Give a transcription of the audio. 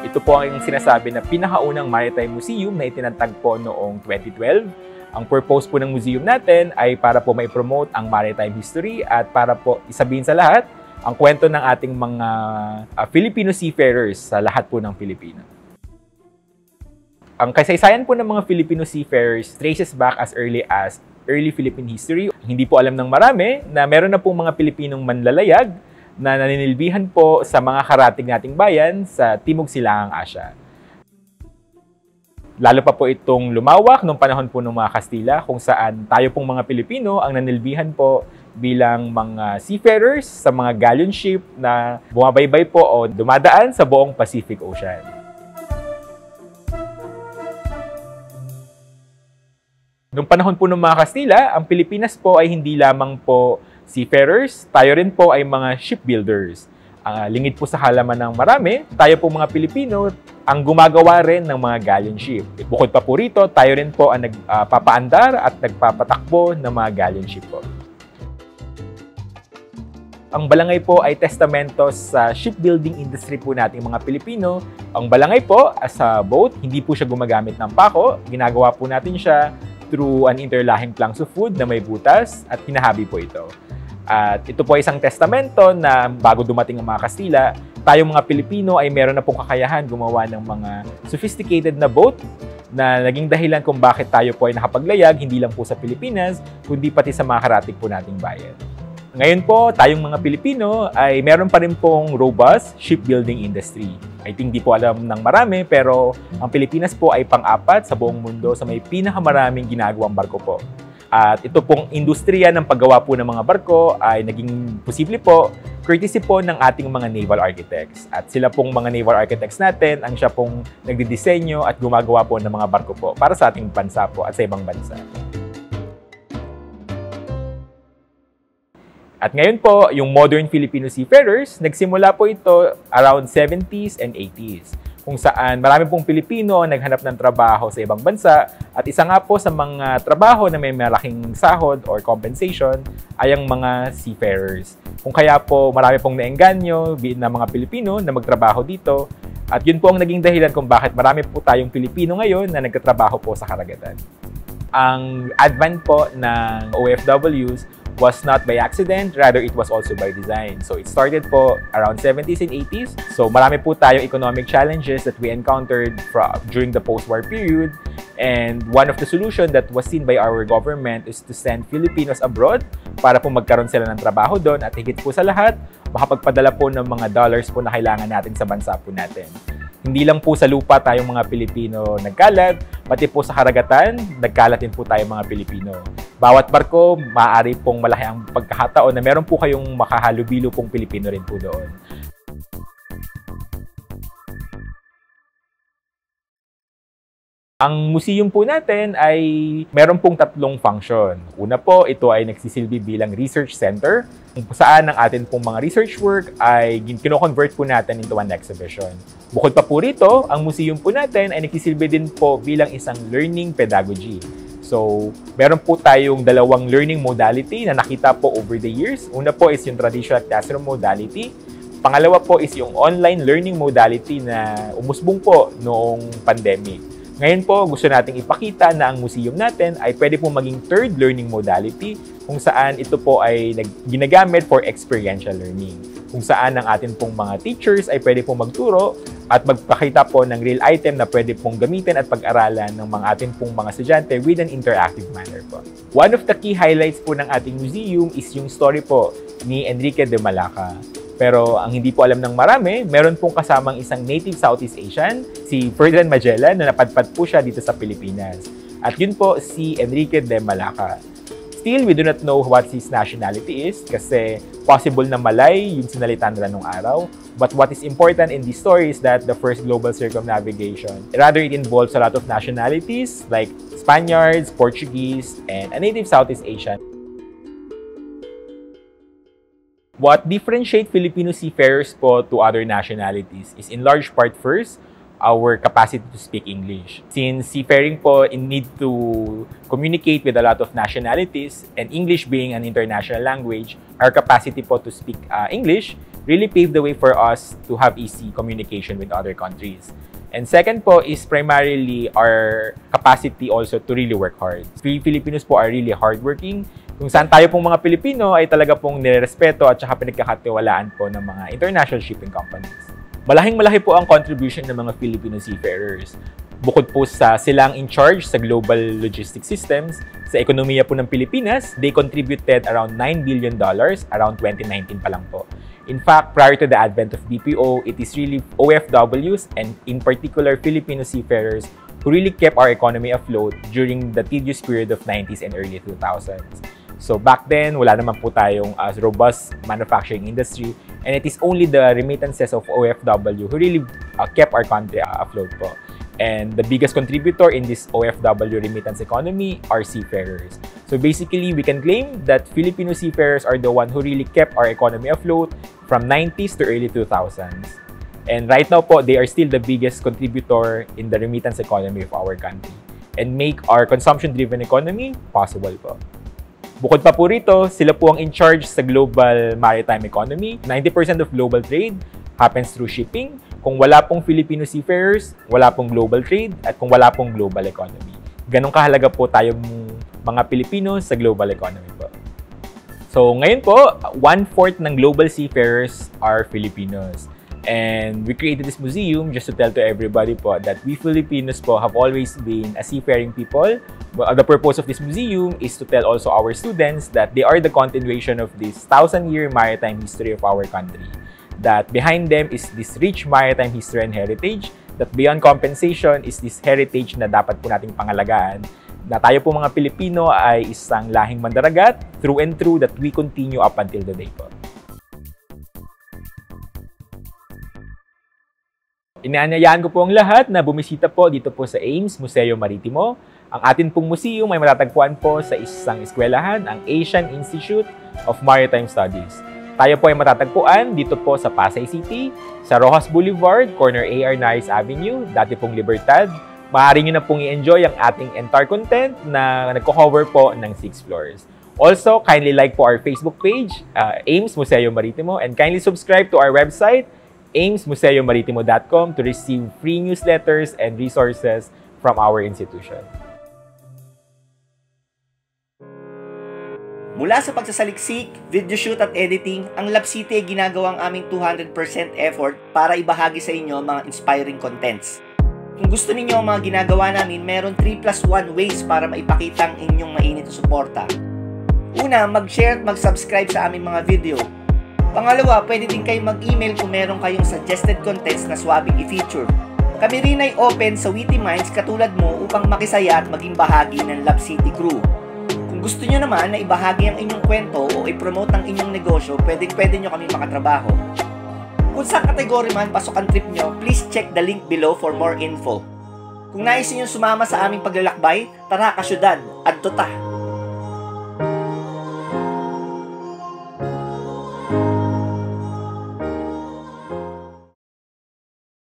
Ito po ang sinasabi na pinakaunang maritime museum na itinatag po noong 2012. Ang purpose po ng museum natin ay para po mai-promote ang maritime history at para po isabihin sa lahat ang kwento ng ating mga Filipino seafarers sa lahat po ng Pilipino. Ang kasaysayan po ng mga Filipino seafarers traces back as early Philippine history. Hindi po alam ng marami na meron na pong mga Pilipinong manlalayag na naninilbihan po sa mga karatig nating bayan sa Timog Silangang Asya. Lalo pa po itong lumawak noong panahon po ng mga Kastila kung saan tayo pong mga Pilipino ang nanilbihan po bilang mga seafarers sa mga galleon ship na bumabaybay po o dumadaan sa buong Pacific Ocean. Noong panahon po ng mga Kastila, ang Pilipinas po ay hindi lamang po seafarers, tayo rin po ay mga shipbuilders. Lingid po sa halaman ng marami, tayo po mga Pilipino ang gumagawa rin ng mga galleon ship. Bukod pa po rito, tayo rin po ang nagpapaandar at nagpapatakbo ng mga galleon ship po. Ang balangay po ay testamento sa shipbuilding industry po nating mga Pilipino. Ang balangay po as a boat, hindi po siya gumagamit ng pako. Ginagawa po natin siya through an interlahing planks of wood na may butas at hinahabi po ito. At ito po ay isang testamento na bago dumating ang mga Kastila, tayong mga Pilipino ay meron na pong kakayahan gumawa ng mga sophisticated na boat na naging dahilan kung bakit tayo po ay nakapaglayag, hindi lang po sa Pilipinas, kundi pati sa mga karatig po nating bayan. Ngayon po, tayong mga Pilipino ay meron pa rin pong robust shipbuilding industry. I think di po alam ng marami, pero ang Pilipinas po ay pang-apat sa buong mundo sa may pinakamaraming ginagawang barko po. At ito pong industriya ng paggawa po ng mga barko ay naging posible po courtesy po ng ating mga naval architects. At sila pong mga naval architects natin ang siya pong nagdidisenyo at gumagawa po ng mga barko po para sa ating bansa po at sa ibang bansa. At ngayon po, yung modern Filipino seafarers, nagsimula po ito around 70s and 80s. Kung saan marami pong Pilipino ang naghanap ng trabaho sa ibang bansa at isa nga po sa mga trabaho na may malaking sahod or compensation ay ang mga seafarers. Kung kaya po marami pong naengganyo na mga Pilipino na magtrabaho dito at yun po ang naging dahilan kung bakit marami po tayong Pilipino ngayon na nagtatrabaho po sa karagatan. Ang advent po ng OFWs was not by accident, rather it was also by design. So it started po around 70s and 80s. So marami po tayong economic challenges that we encountered during the post-war period. And one of the solutions that was seen by our government is to send Filipinos abroad para po magkaroon sila ng trabaho doon at higit po sa lahat, makapagpadala po ng mga dollars po na kailangan natin sa bansa po natin. Hindi lang po sa lupa tayong mga Pilipino nagkalat, pati po sa karagatan, nagkalat din po tayong mga Pilipino. Bawat barko, maaari pong malaki ang pagkakataon na meron po kayong makahalubilo pong Pilipino rin po doon. Ang museum po natin ay meron pong tatlong function. Una po, ito ay nagsisilbi bilang research center kung saan ang atin pong mga research work ay kino-convert po natin into an exhibition. Bukod pa po rito, ang museum po natin ay nagsisilbi din po bilang isang learning pedagogy. So, meron po tayong dalawang learning modality na nakita po over the years. Una po is yung traditional classroom modality. Pangalawa po is yung online learning modality na umusbong po noong pandemic. Ngayon po, gusto nating ipakita na ang museum natin ay pwede po maging third learning modality kung saan ito po ay ginagamit for experiential learning. Kung saan ang atin pong mga teachers ay pwede pong magturo at magpakita po ng real item na pwede pong gamitin at pag-aralan ng mga atin pong mga estudyante with an interactive manner po. One of the key highlights po ng ating museum is yung story po ni Enrique de Malaca. Pero ang hindi po alam ng marami, meron pong kasamang isang native Southeast Asian, si Ferdinand Magellan, na napadpad po siya dito sa Pilipinas. At yun po si Enrique de Malaca. Still, we do not know what his nationality is kasi possible na Malay yung sinalitan nila nung araw. But what is important in this story is that the first global circumnavigation, rather it involves a lot of nationalities like Spaniards, Portuguese, and a native Southeast Asian. What differentiates Filipino seafarers po to other nationalities is in large part first, our capacity to speak English. Since seafaring po need to communicate with a lot of nationalities and English being an international language, our capacity po to speak English really paved the way for us to have easy communication with other countries. And second po is primarily our capacity also to really work hard. We Filipinos po are really hardworking. Kung saan tayo pong mga Pilipino ay talaga pong nirerespeto at saka pinagkakatiwalaan po ng mga international shipping companies. Malaki po ang contribution ng mga Filipino seafarers. Bukod po sa silang in charge sa global logistics systems, sa ekonomiya po ng Pilipinas, they contributed around $9 billion around 2019 pa lang po. In fact, prior to the advent of BPO, it is really OFWs and in particular Filipino seafarers who really kept our economy afloat during the tedious period of 90s and early 2000s. So back then, wala naman po tayong robust manufacturing industry, and it is only the remittances of OFW who really kept our country afloat po. And the biggest contributor in this OFW remittance economy are seafarers. So basically, we can claim that Filipino seafarers are the one who really kept our economy afloat from 90s to early 2000s. And right now po, they are still the biggest contributor in the remittance economy of our country and make our consumption-driven economy possible po. Bukod pa po rito, sila po ang in charge sa global maritime economy. 90% of global trade happens through shipping. Kung wala pong Filipino seafarers, wala pong global trade, at kung wala pong global economy. Ganong kahalaga po tayong mga Pilipino sa global economy po. So ngayon po, 1/4 ng global seafarers are Filipinos. And we created this museum just to tell to everybody po that we Filipinos po have always been a seafaring people. But the purpose of this museum is to tell also our students that they are the continuation of this 1,000-year maritime history of our country. That behind them is this rich maritime history and heritage, that beyond compensation is this heritage na dapat po nating pangalagaan, na tayo po mga Pilipino ay isang lahing mandaragat, through and through, that we continue up until the day po. Inaanyayaan ko po ang lahat na bumisita po dito po sa Ames Museo Maritimo. Ang atin pong museum ay matatagpuan po sa isang eskwelahan, ang Asian Institute of Maritime Studies. Tayo po ay matatagpuan dito po sa Pasay City, sa Rojas Boulevard, corner A.R. Nice Avenue, dati pong Libertad. Maaari nyo na pong i-enjoy ang ating entire content na nagko-cover po ng 6 floors. Also, kindly like po our Facebook page, Ames Museo Maritimo, and kindly subscribe to our website, amesmuseomaritimo.com, to receive free newsletters and resources from our institution. Mula sa pagsasaliksik, video shoot at editing, ang Lab City ay ginagawang aming 200% effort para ibahagi sa inyo ang mga inspiring contents. Kung gusto ninyo ang mga ginagawa namin, meron 3+1 ways para maipakita ang inyong mainit na suporta. Una, mag-share at mag-subscribe sa aming mga video. Pangalawa, pwede din kayo mag-email kung meron kayong suggested contents na swabing i-feature. Kami rin ay open sa witty minds katulad mo upang makisaya at maging bahagi ng Lab City crew. Kung gusto nyo naman na ibahagi ang inyong kwento o i-promote ang inyong negosyo, pwede nyo kami makatrabaho. Kung sa kategory man pasok ang trip nyo, please check the link below for more info. Kung nais nyo sumama sa aming paglalakbay, tara kasyudad, adto ta!